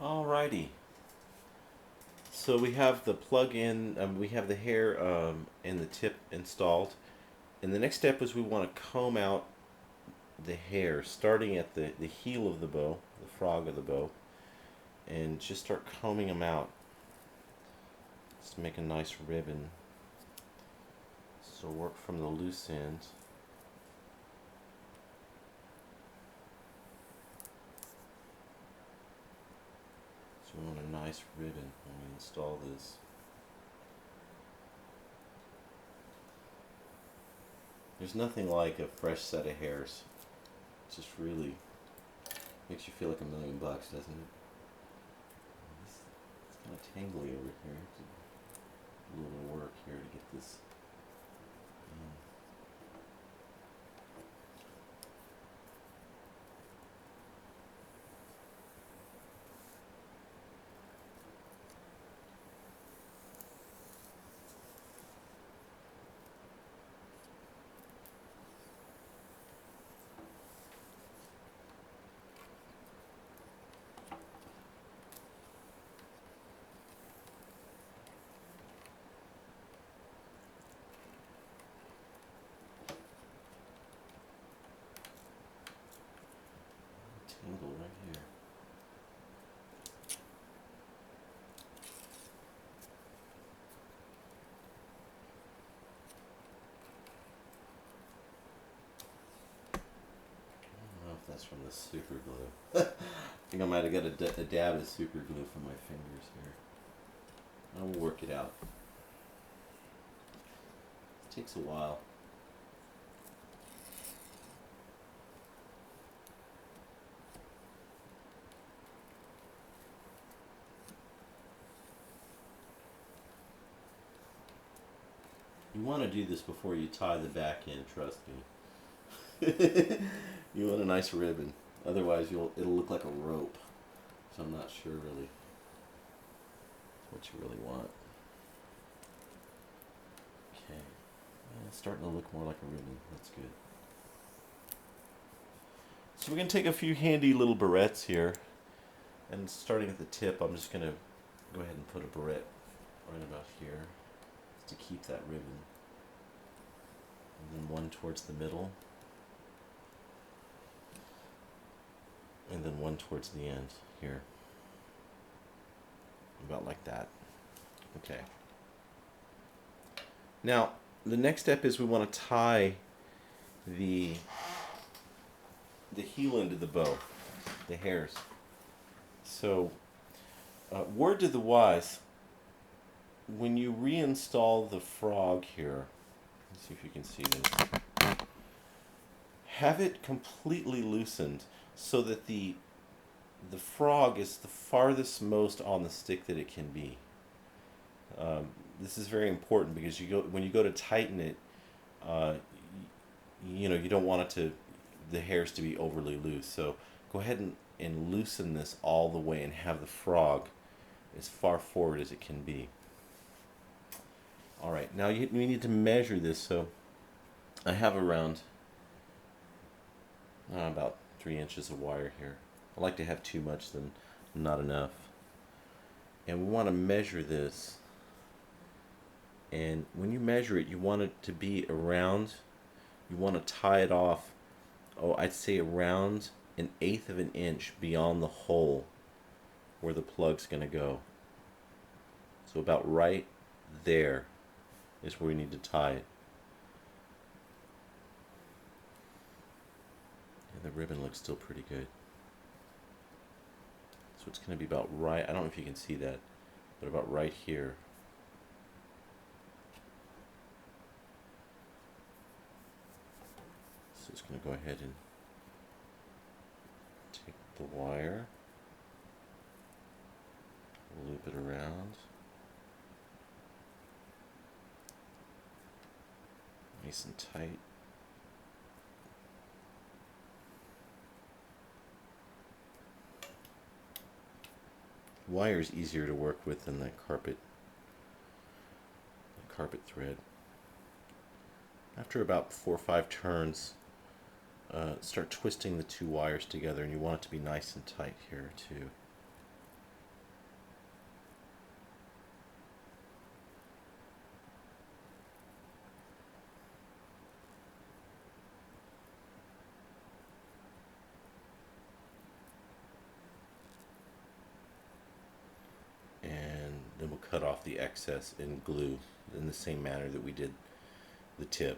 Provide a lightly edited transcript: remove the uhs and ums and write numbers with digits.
Alrighty. So we have the plug-in, we have the hair and the tip installed. And the next step is we want to comb out the hair, starting at the heel of the bow, the frog of the bow, and just start combing them out. Just make a nice ribbon. So work from the loose end. So we want a nice ribbon when we install this. There's nothing like a fresh set of hairs. It just really makes you feel like $1,000,000, doesn't it? It's kind of tangly over here. A little work here to get this in. Tangle right here. I don't know if that's from the super glue. I think I might have got a dab of super glue from my fingers here. I will work it out. It takes a while. You want to do this before you tie the back end, trust me. You want a nice ribbon. Otherwise it'll look like a rope. So I'm not sure really what you really want. Okay. It's starting to look more like a ribbon. That's good. So we're going to take a few handy little barrettes here. And starting at the tip, I'm just going to go ahead and put a barrette right about here to keep that ribbon. And then one towards the middle. And then one towards the end here. About like that. Okay. Now, the next step is we want to tie the heel end of the bow, the hairs. So, word to the wise, when you reinstall the frog here, let's see if you can see this, have it completely loosened so that the frog is the farthest most on the stick that it can be. This is very important because when you go to tighten it, you don't want the hairs to be overly loose. So go ahead and loosen this all the way and have the frog as far forward as it can be. All right, now we need to measure this. So I have around about 3 inches of wire here. I like to have too much than not enough. And we want to measure this. And when you measure it, you want it to be around, you want to tie it off, I'd say around 1/8 of an inch beyond the hole where the plug's going to go. So about right there is where we need to tie it. And the ribbon looks still pretty good. So it's going to be about right, I don't know if you can see that, but about right here. So it's going to go ahead and take the wire, loop it around, nice and tight. Wire is easier to work with than the carpet thread. After about 4 or 5 turns, start twisting the two wires together, and you want it to be nice and tight here too. cut off the excess and glue in the same manner that we did the tip.